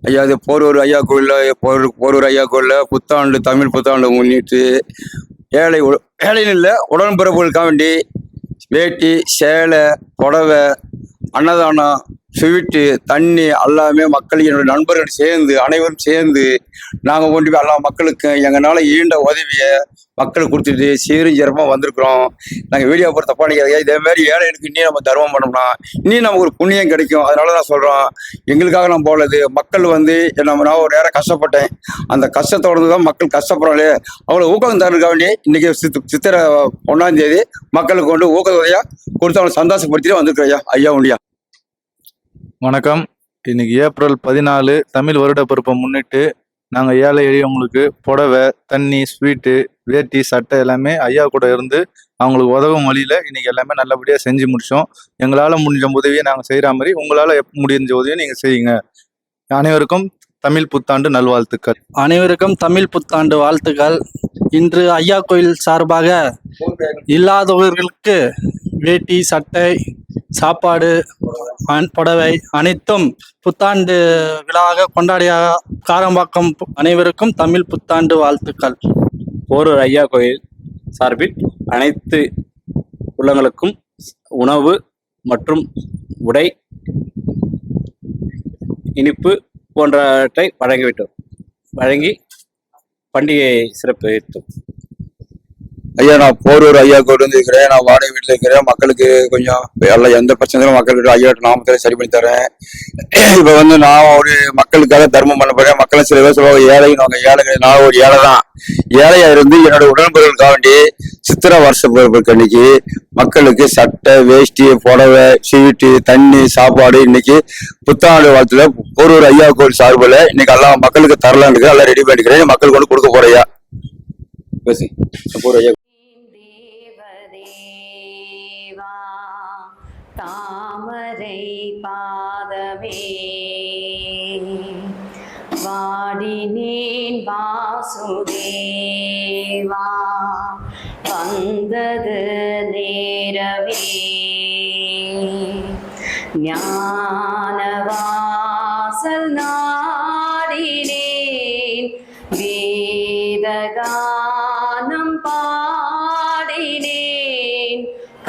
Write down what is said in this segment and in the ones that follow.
ஐயா இது போரூர் ஐயா கோயிலில் போரூர் ஐயா கோயிலில் புத்தாண்டு தமிழ் புத்தாண்டு முன்னிட்டு ஏழைன்னு இல்லை உடன்பிறப்புகளுக்காக வேண்டி வேட்டி சேலை புடவை அன்னதானம் ஸ்வீட்டு தண்ணி எல்லாமே மக்கள் என்னுடைய நண்பர்கள் சேர்ந்து அனைவரும் சேர்ந்து நாங்கள் கொண்டு போய் எல்லா மக்களுக்கும் எங்களால் ஈண்ட உதவியை மக்களுக்கு கொடுத்துட்டு சீரும் சிறப்பாக வந்திருக்கிறோம். நாங்கள் வீடியோ போகிற தப்பா நினைக்காதீங்க. இதேமாதிரி ஏழைகளுக்கு இன்னும் நம்ம தர்மம் பண்ணோம்னா இன்னும் நமக்கு ஒரு புண்ணியம் கிடைக்கும். அதனால நான் சொல்கிறோம், எங்களுக்காக நான் போகலது மக்கள் நான் ஒரு நேரம் கஷ்டப்பட்டேன். அந்த கஷ்டத்தோடு தான் மக்கள் கஷ்டப்படுறாங்களே அவங்களை ஊக்கம் தரதுக்காக வேண்டி இன்றைக்கி சித்திரை 1ஆம் தேதி மக்களுக்கு கொண்டு ஊக்கத்தொகையாக கொடுத்து அவங்களை சந்தோஷப்படுத்திட்டு வந்திருக்கிறேன். ஐயா உண்டியா. வணக்கம். இன்னைக்கு ஏப்ரல் 14 தமிழ் வருட பிறப்பை முன்னிட்டு நாங்கள் ஏழை எளியவங்களுக்கு புடவை தண்ணி ஸ்வீட்டு வேட்டி சட்டை எல்லாமே ஐயா கூட இருந்து அவங்களுக்கு உதவும் வழியில் இன்னைக்கு எல்லாமே நல்லபடியாக செஞ்சு முடித்தோம். எங்களால் முடிஞ்ச உதவியை நாங்கள் செய்கிற மாதிரி உங்களால் முடிஞ்ச உதவியை நீங்கள் செய்யுங்க. அனைவருக்கும் தமிழ் புத்தாண்டு நல்வாழ்த்துக்கள். அனைவருக்கும் தமிழ் புத்தாண்டு வாழ்த்துக்கள். இன்று ஐயா கோயில் சார்பாக இல்லாதவர்களுக்கு வேட்டி சட்டை சாப்பாடு புடவை அனைத்தும் புத்தாண்டு விழாவாக கொண்டாடிய காரம்பாக்கம் அனைவருக்கும் தமிழ் புத்தாண்டு வாழ்த்துக்கள். போரூர் ஐயா கோயில் சார்பில் அனைத்து உள்ளங்களுக்கும் உணவு மற்றும் உடை இனிப்பு போன்றவற்றை வழங்கி பண்டிகை சிறப்பு ஏற்றோம். ஐயா நான் போரூர் ஐயா கோயில் இருக்கிறேன். நான் வாடகை வீட்டில் இருக்கிறேன். மக்களுக்கு கொஞ்சம் எல்லாம் எந்த பிரச்சனையும் மக்கள்கிட்ட ஐயா நாமத்தில் சரி பண்ணி தரேன். இப்போ நான் ஒரு மக்களுக்காக தர்மம் பண்ண போறேன். மக்களும் சில பேர் சொல்லுவாங்க ஏழைகள். நான் ஒரு ஏழை தான். ஏழையா இருந்து என்னோட உடன்பிறர்களுக்காக வேண்டி சித்திரை வருஷ பிறப்புக்கு அன்னைக்கு மக்களுக்கு சட்டை வேஷ்டி புடவை ஸ்வீட்டு தண்ணி சாப்பாடு இன்னைக்கு புத்தாண்டு வாழ்த்துல போரூர் ஐயா கோயில் சார்பில் இன்னைக்கு எல்லாம் மக்களுக்கு தரலான்னு இருக்கு. எல்லாம் ரெடி பண்ணிக்கிறேன். மக்களுக்கு கொண்டு கொடுக்க போறையா பேசி போர் ஐயா. தாமரை பாதமே வாடினேன் வாசுதேவா வந்தது நேரவே ஞானவாசல் நாடினேன் வேதகானம் பாடினேன்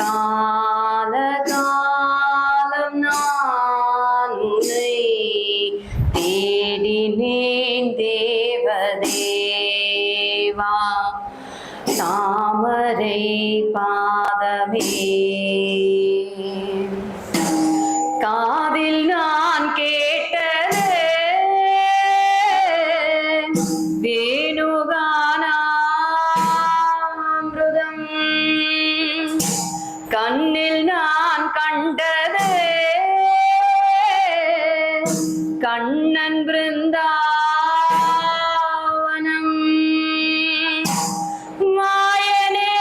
காலகாலம் நான் உன்னை தேடினேன் தேவதேவா தாமரை பாதமே காதில் நான் கேட்டது வேணுகானாமிருதம் கண்ணில் நான் கண்டது கண்ணன் பிருந்தாவனம் மாயனே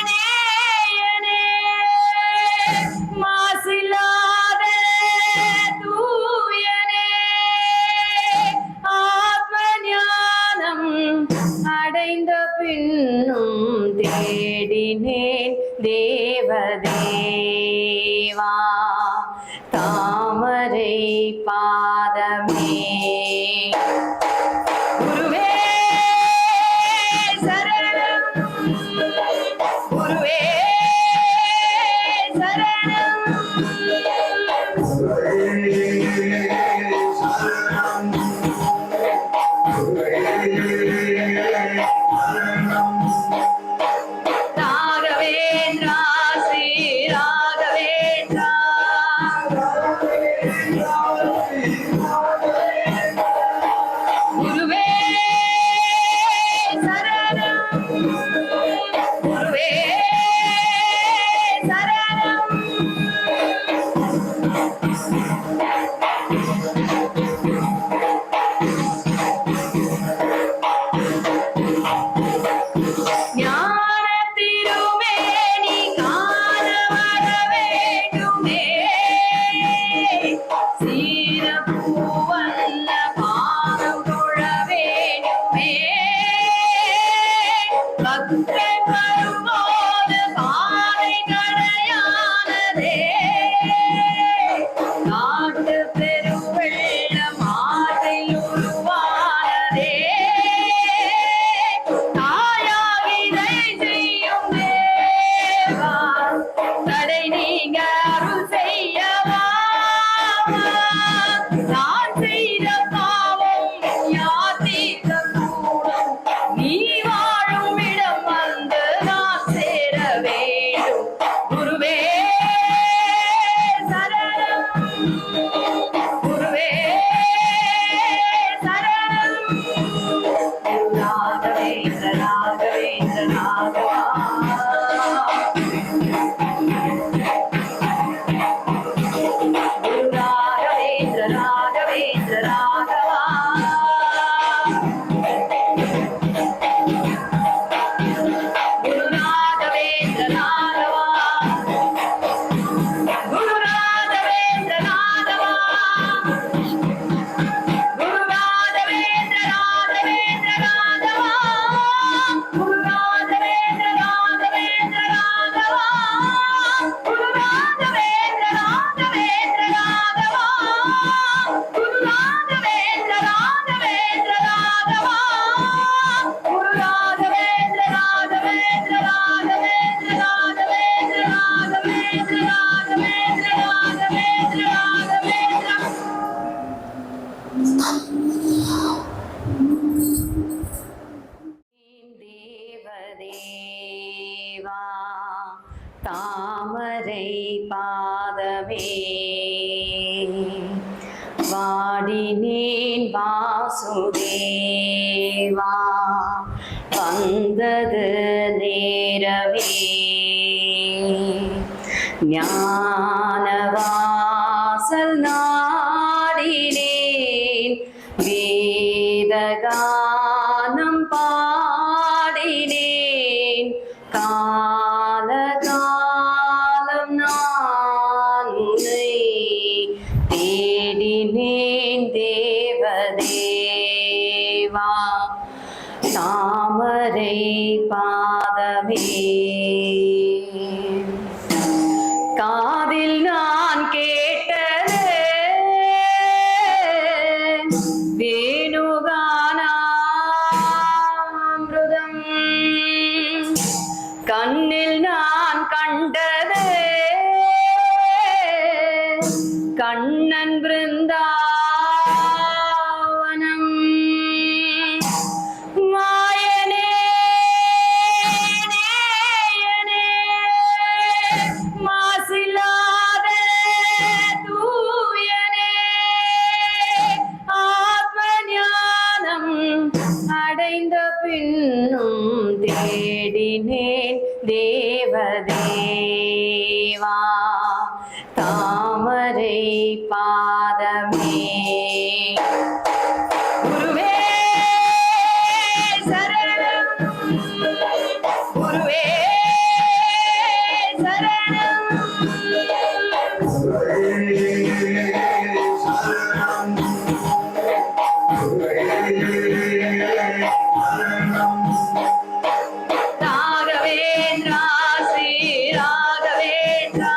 நேயனே மாசில்லாத தூயனே ஆத்ம ஞானம் அடைந்த பின்னும் தேடினேன் தேவதேவா தாமரை பாதமே குருவே சரணம் குருவே சரணம் ராகவேந்திரா ஸ்ரீ ராகவேந்திரா நான் செய்த பாவம் யார் தீர்க்க கூடும்? நீ வாழும் இடம் வந்து நான் சேர வேண்டும். குருவே சரணம், குருவே சரணம். ராகவேந்திர ராகவேந்திர ராகவா, குரு ராகவேந்திர ராகவேந்திர ராகவா, குரு ராகவேந்திர ராகவா, குரு ராகவேந்திர ராகவா, குரு ராகவேந்திர ராகவேந்திர ராகவா, குரு ராகவேந்திர ராகவேந்திர ராகவா, குரு ராகவேந்திர ராகவேந்திர ராகவா, குரு ராகவேந்திர ராகவேந்திர ராகவா, குரு ராகவேந்திர ராகவேந்திர ராகவேந்திர ராகவேந்திர ராகவேந்திர ராகவேந்திர ராகவேந்திர ராகவேந்திர. தேவதேவா தாமரை பாதமே வாடினேன் வாசுதேவா வந்தது நேரவே ஞானவாசல் நாடினேன் வேதகானம் பாடினேன் காலகாலம் நான் உன்னை தேடினேன் தேவதேவா தாமரை பாதமே காதில் நான் கேட்டது வேணுகானாமிருதம் கண்ணில் நான் கண்டது கண்ணன் பிருந்தாவனம் மாயனே நேயனே மாசில்லாத தூயனே ஆத்ம ஞானம் அடைந்த பின்னும் தேடினேன் தேவதேவா தாமரை பாதமே குருவே சரணம், குருவே சரணம். ராகவேந்திரா ஸ்ரீ ராகவேந்திரா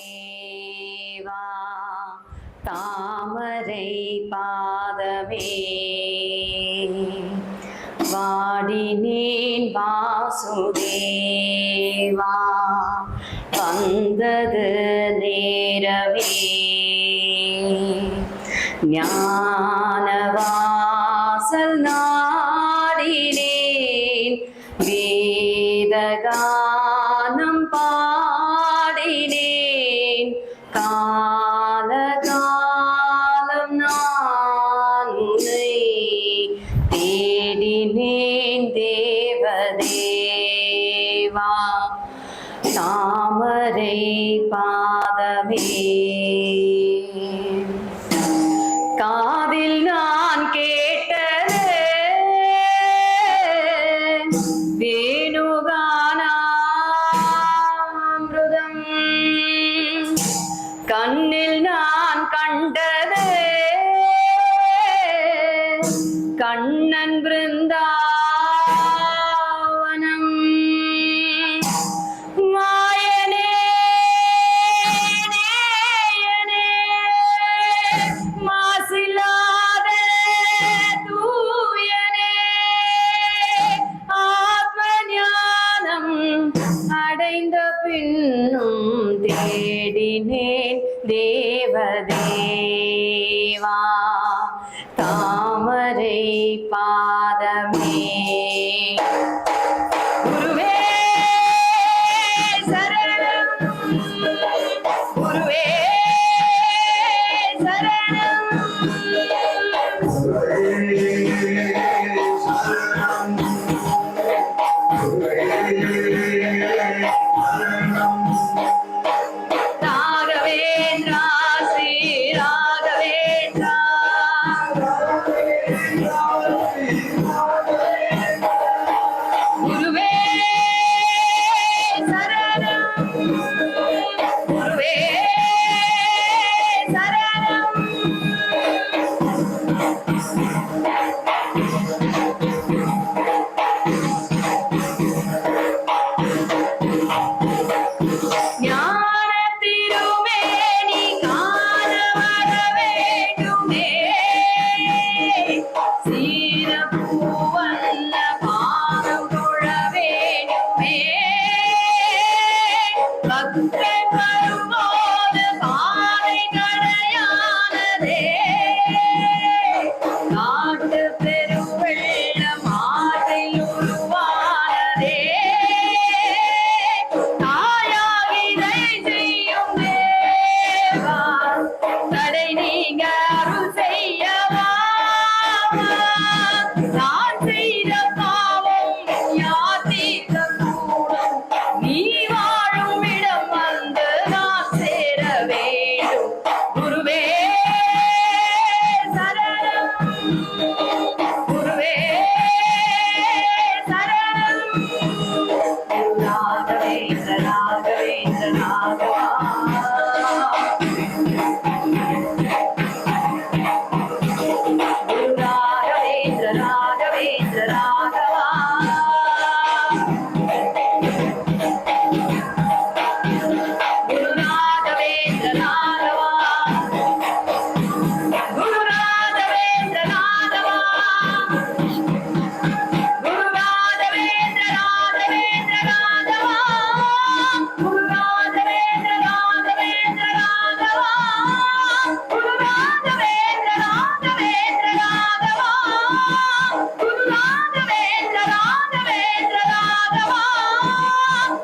தேவதேவா தாமரை பாதமே வாடினேன் வாசுதேவா வந்தது நேரவே ஞானவாசல் நாடினேன் வேதகானம் பாடினேன் காலகாலம் நான் உன்னை தேடினேன் தேவதேவா தாமரை பாதமே காதில் நான் கேட்டது வேணுகானாமிருதம் கண்ணில் நான் கண்டது கண்ணன் பிருந்தாவனம் மாயனே நேயனே மாசில்லாத தூயனே ஆத்ம ஞானம் அடைந்த பின்னும் தேடினேன் தேவதேவா தாமரை பாதமே குருவே சரணம் குருவே சரணம் ராகவேந்திரா ஸ்ரீ ராகவேந்திரா குருவே சரணம் குருவே சரணம் ஞான திருமேனி காண வர வேண்டுமே சீரப்பூவல்ல பாதம் தொழ வேண்டுமே பக்தன் வரும்போது பாதை கடையானதே காட்டு பெருவெள்ள மாட்டை உருவானதே தாயாகிதை செய்யும் தேவா தடை நீங்க அருள் செய்யவா நான் செய்த பாவம் யார் தீர்க்க கூடும் நீ வாழும் இடம் வந்து நான் சேர வேண்டும் குருவே சரணம் குருவே சரணம் ராகவேந்திர ராகவேந்திர ராகவா குரு ராகவேந்திர ராகவேந்திர ராகவா குரு ராகவேந்திர ராகவா குரு ராகவேந்திர ராகவா குரு ராகவேந்திர ராகவேந்திர ராகவா குரு ராகவேந்திர ராகவேந்திர ராகவா குரு ராகவேந்திர ராகவேந்திர ராகவா குரு ராகவேந்திர ராகவேந்திர ராகவா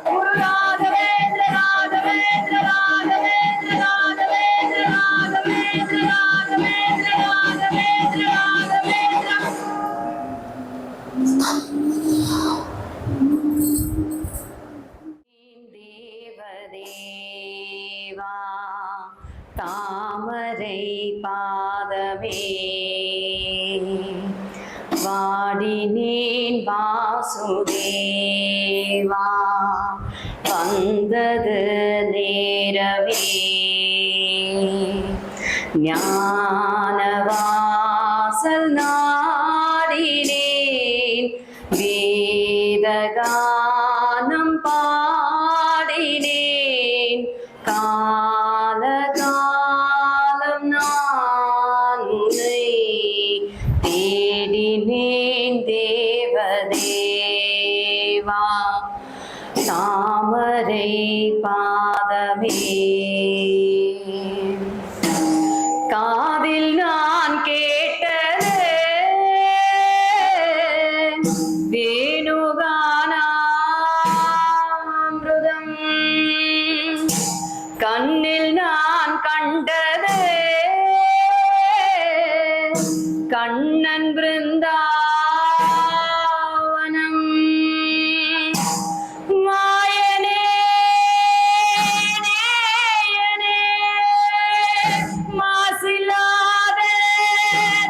குரு ராகவேந்திர ராகவேந்திர ராகவேந்திர ராகவேந்திர ராகவேந்திர ராகவேந்திர ராகவேந்திர ராகவேந்திர தேவதேவா தாமரை பாதமே வாடினேன் வாசுதேவா வந்தது நேரவே ஞானவாசல் நாடினேன் வேத வேதகானம் பாடினேன் காலகாலம் நான் உன்னை தேடினேன் தேவதேவா தாமரை பாதமே காதில் நான் கேட்டது வேணுகானாமிருதம் கண்ணில் நான் கண்டது கண்ணன் பிருந்தாவனம் மாயனே நேயனே மாசில்லாத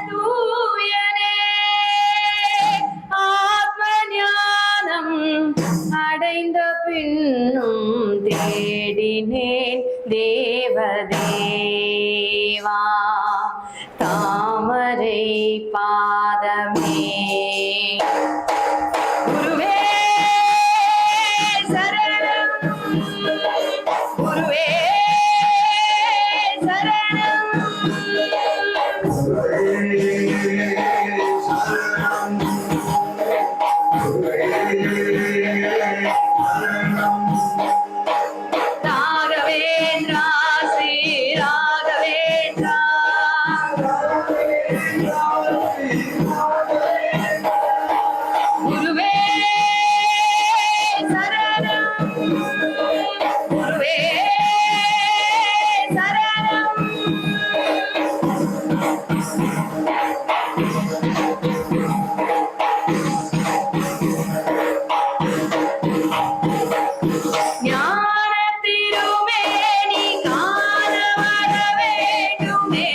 தூயனே ஆத்ம ஞானம் அடைந்த பின்னும் தேடினேன் தேவதேவா தாமரை பாதமே குருவே சரணம் குருவே சரணம் ராகவேந்திரா ஸ்ரீ ராகவேந்திரா குருவே சரணம் குருவே சரணம் ஞான திருமேனி காண வர வேண்டுமே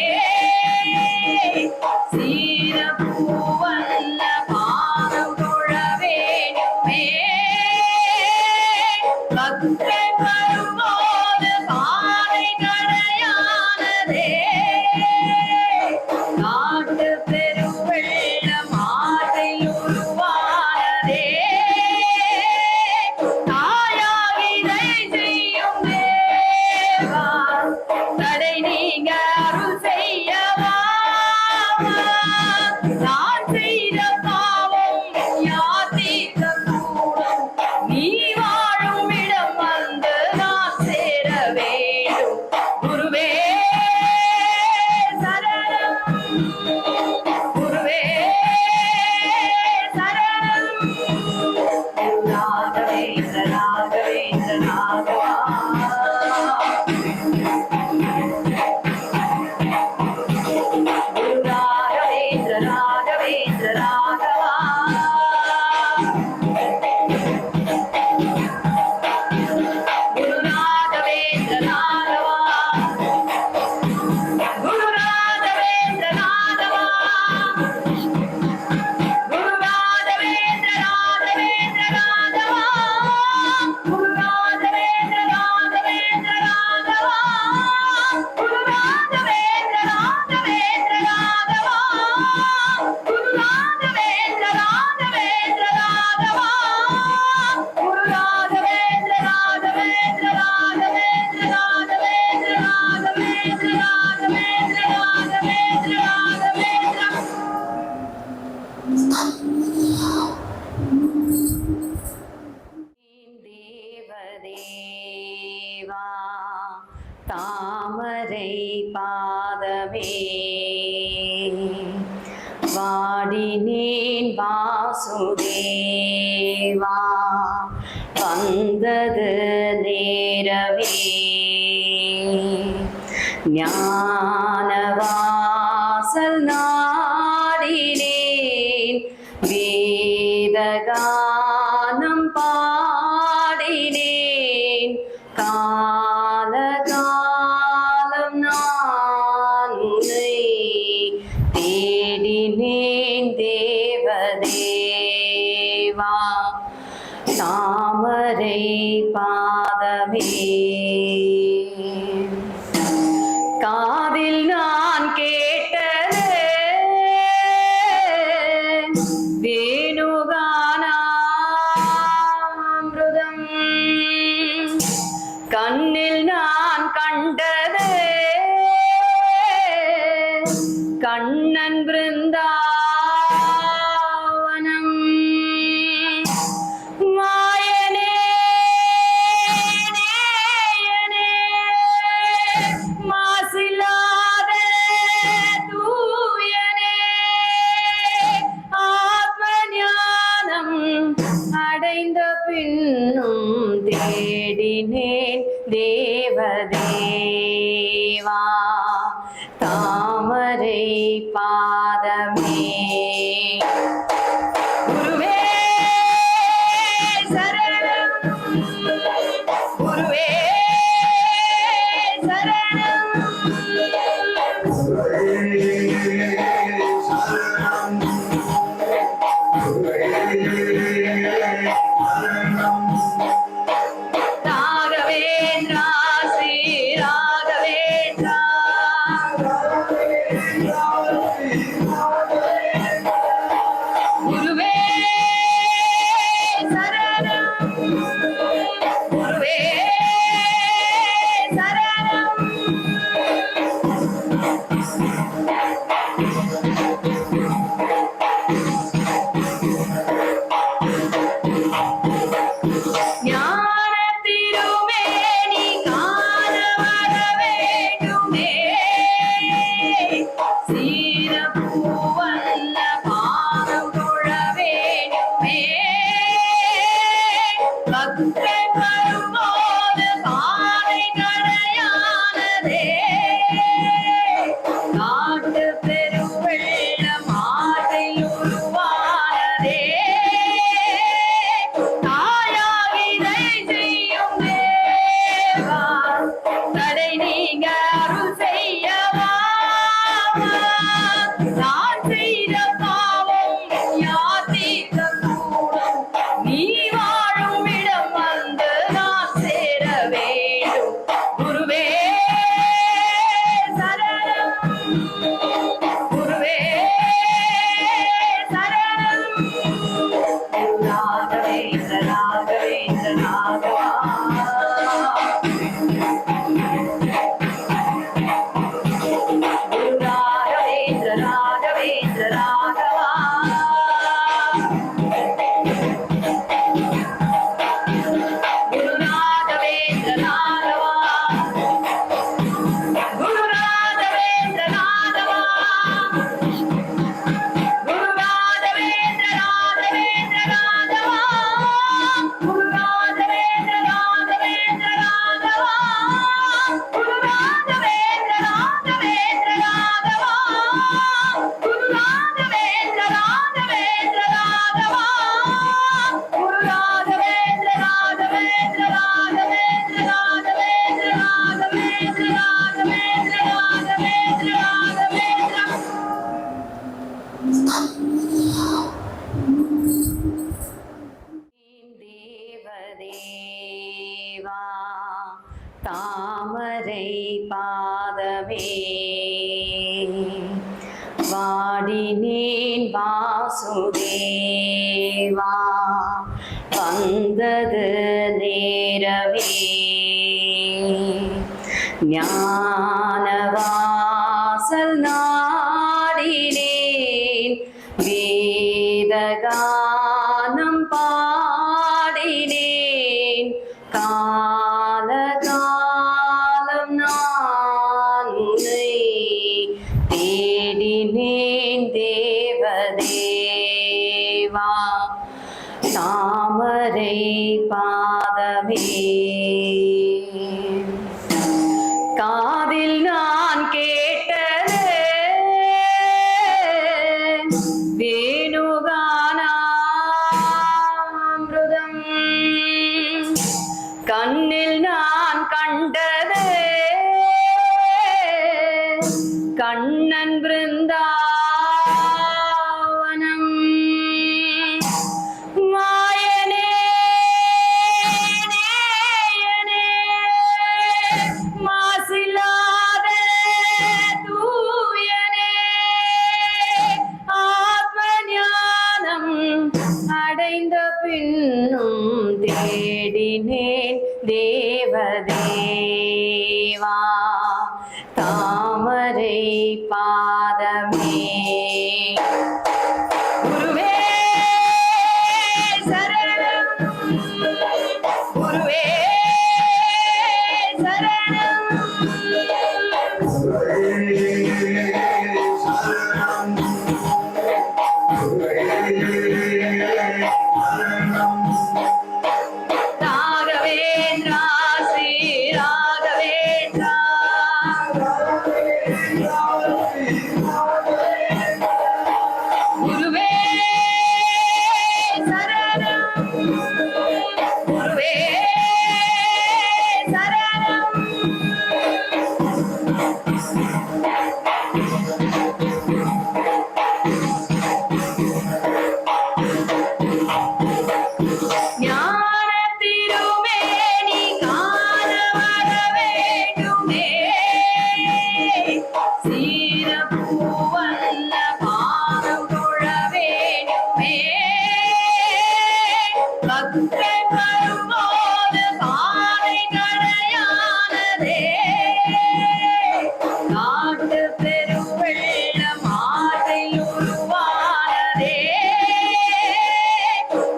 சீரப்பூவல்ல பாதம் தொழ வேண்டுமே பக்தன் வரும்போது பாதை கடையானதே காட்டு பெருவெள்ள மாட்டில் உருவானதே தாயாகிதை செய்யும் தேவா தடை நீங்க அருள் செய்யவா நான் செய்த பாவம் யாத்தீர்க்க கூடும் நீ வாழும் இடம் வந்து நான் சேர வேண்டும் குருவே சரணம் குருவே சரணம் ராகவேந்திர ராகவேந்திர ராகவா குரு ராகவேந்திர ராகவேந்திர ராகவா குரு ராகவேந்திர ராகவா குரு ராகவேந்திர ராகவா குரு ராகவேந்திர ராகவேந்திர ராகவா குரு ராகவேந்திர ராகவேந்திர ராகவா குரு ராகவேந்திர ராகவேந்திர ராகவா குரு ராகவேந்திர ராகவேந்திர ராகவா குரு ராகவேந்திர ராகவேந்திர ராகவேந்திர ராகவேந்திர ராகவேந்திர ராகவேந்திர ராகவேந்திர ராகவேந்திர தேவதேவா தாமரை பாதமே வாடினேன் வாசுதேவா வந்தது நேரவே ஞானவாசல் நாடினேன் வேதகானம் பாடினேன் காலகாலம் நான் உன்னை தேடினேன் தேவதேவா தாமரை பாதமே காதில் நான் கேட்டது வேணுகானாமிருதம் அமிர்தம் கண்ணில் நான் கண்டது கண்ணன் பிருந்தாவனம் மாயனே நேயனே மாசில்லாத தூயனே ஆத்ம ஞானம் அடைந்த பின்னும் தேடினேன் தேவதேவா தாமரை பாதமே குருவே சரணம் குருவே சரணம் ராகவேந்திரா ஸ்ரீ ராகவேந்திரா குருவே சரணம் குருவே சரணம் ஞான திருமேனி காண வர வேண்டுமே சீரப்பூவல்ல பாதம் தொழ வேண்டுமே பக்தன் வரும்போது பாதை கடையானதே காட்டு பெருவெள்ள மாட்டில் உருவானதே தாயாகிதை செய்யும் தேவா தடை நீங்க அருள் செய்யவா நான் செய்த பாவம் யார் தீர்க்க கூடும் நீ வாழும் இடம் வந்து நான் சேர வேண்டும் குருவே சரணம் குருவே சரணம் ராகவேந்திர ராகவேந்திர ராகவா குரு ராகவேந்திர ராகவேந்திர ராகவா குரு ராகவேந்திர ராகவா குரு ராகவேந்திர ராகவா குரு ராகவேந்திர ராகவேந்திர ராகவா குரு ராகவேந்திர ராகவேந்திர ராகவா குரு ராகவேந்திர ராகவேந்திர ராகவா குரு ராகவேந்திர ராகவேந்திர ராகவா குரு ராகவேந்திர ராகவேந்திர ராகவேந்திர ராகவேந்திர ராகவேந்திர ராகவேந்திர ராகவேந்திர ராகவேந்திர தேவதேவா தாமரை பாதமே வாடினேன் வாசுதேவா வந்தது நேரவே ஞானவாசல் நாடினேன் வேதகானம் பாடினேன் காலகாலம் நான் உன்னை தேடினேன் தேவதேவா தாமரை பாதமே காதில் நான் கேட்டது வேணுகானாமிருதம் கண்ணில் நான் கண்டது கண்ணன் பிருந்தாவனம் மாயனே நேயனே மாசில்லாத தூயனே ஆத்ம ஞானம் அடைந்த பின்னும் தேடி வாடினேன் தேவதேவா தாமரை பாதமே குருவே சரணம் குருவே சரணம் ராகவேந்திரா ஸ்ரீ ராகவேந்திரா குருவே சரணம் குருவே சரணம் ஞான திருமேனி காண வர வேண்டுமே சீரப்பூவல்ல பாதம் தொழ வேண்டுமே பக்தன் வரும்போது பாதை தடையானதே நாட்டு பெருவெள்ள மாதை உருவானதே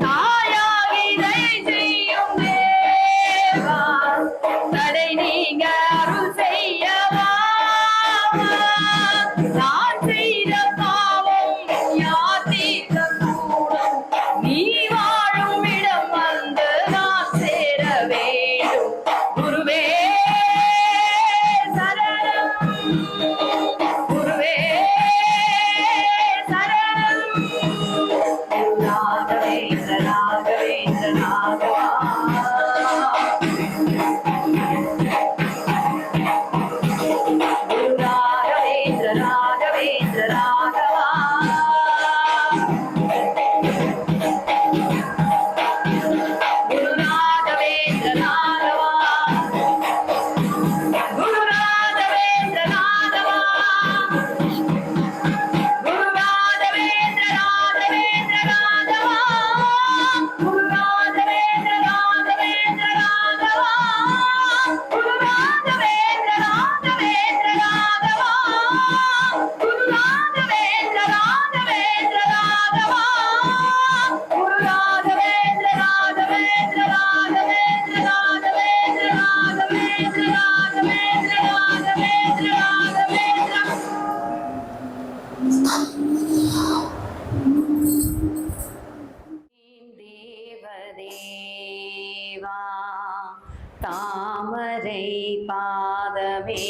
தாயாகிதை செய்யும் தேவா தடை நீங்க அருள் செய்யவா நான் செய்த பாவம் யார் தீர்க்க கூடும் நீ வாழும் இடம் வந்து நான் சேர வேண்டும் குருவே சரணம் குருவே சரணம் ராகவேந்திர ராகவேந்திர ராகவா குரு ராகவேந்திர ராகவேந்திர ராகவா குரு ராகவேந்திர ராகவா குரு ராகவேந்திர ராகவா குரு ராகவேந்திர ராகவேந்திர ராகவா குரு ராகவேந்திர ராகவேந்திர ராகவா குரு ராகவேந்திர ராகவேந்திர ராகவா குரு ராகவேந்திர ராகவேந்திர ராகவா குரு ராகவேந்திர ராகவேந்திர ராகவேந்திர ராகவேந்திர ராகவேந்திர ராகவேந்திர ராகவேந்திர ராகவேந்திர தேவதேவா தாமரை பாதமே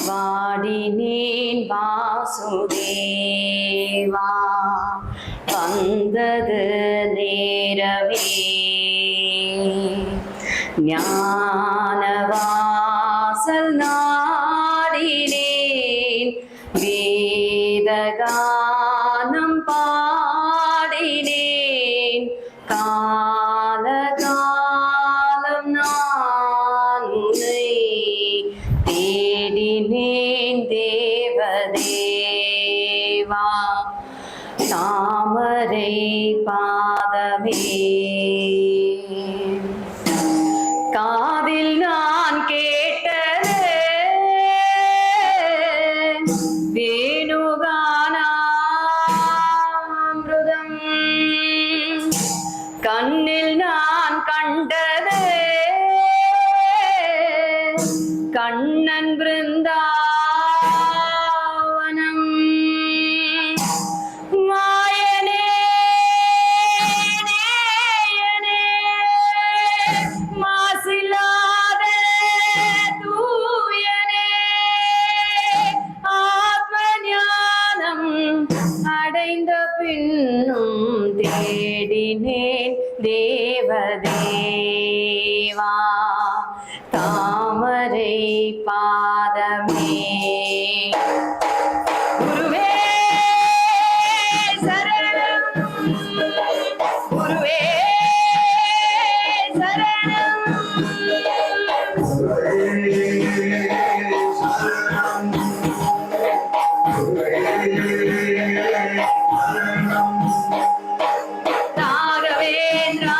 வாடினேன் வாசுதேவா வந்தது நேரவே ஞானவாசல் நாடினேன் வேதகானம் பாடினேன் காலகாலம் நான் உன்னை தேடினேன் தேவதேவா தாமரை பாதமே காதில் நான் கேட்டது வேணுகானாமிருதம் கண்ணில் நான் கண்டது கண்ணன் பிருந்தாவனம் மாயனே நேயனே மாசில்லாத தூயனே ஆத்ம ஞானம் அடைந்த பின்னும் தேடினேன் தேவதேவா தாமரை பாதமே குருவே சரணம் குருவே சரணம் ராகவேந்திரா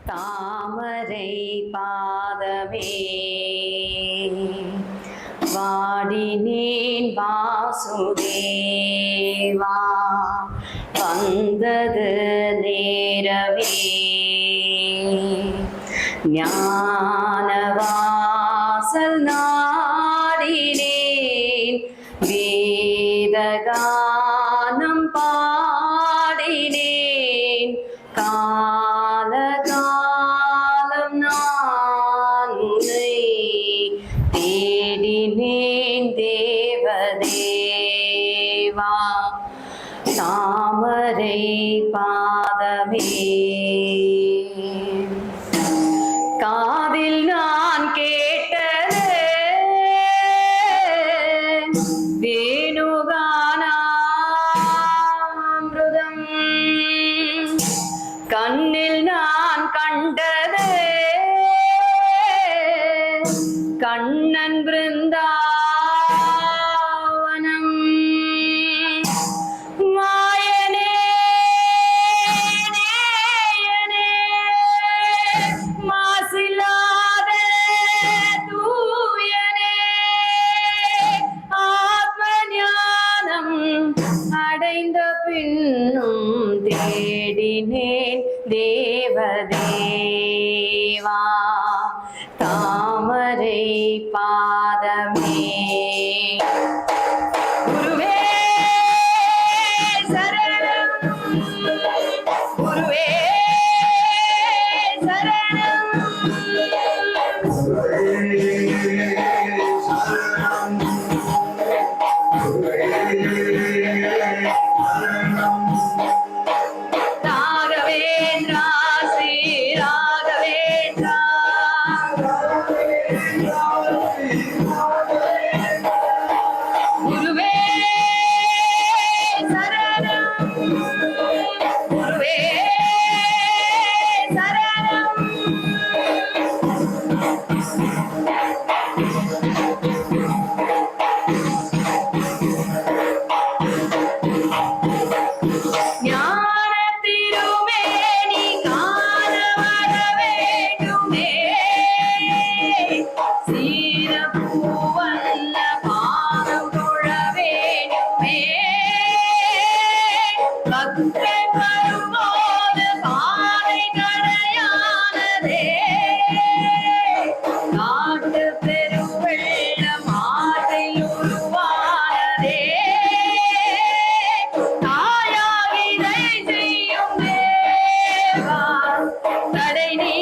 தாமரை பாதமே வாடினேன் வாசுதேவா வந்தது நேரவே ஞானவாசல் நாடினேன் வேதகானம் பாடினேன் காலகாலம் நான் உன்னை தேடினேன் தேவதேவா தாமரை பாதமே காதில் நான் கேட்டது வேணுகானாமிருதம் கண்ணில் நான் கண்டது கண்ணன் பிருந்தாவனம் மாயனே நேயனே மாசில்லாத தூயனே ஆத்ம ஞானம் அடைந்த பின்னும் தேடினேன் தேவதேவா தாமரை பாதமே குருவே சரணம் குருவே சரணம் ராகவேந்திரா ஸ்ரீ ராகவேந்திரா குருவே சரணம் குருவே சரணம் ஞான திருமேனி காண வர வேண்டுமே சீரப்பூவல்ல பாதம் தொழ வேண்டுமே பக்தன் வரும்போது பாதை கடையானதே காட்டு பெருவெள்ள மாதை உருவானதே தாயாகிதை செய்யும் தேவா தடை நீ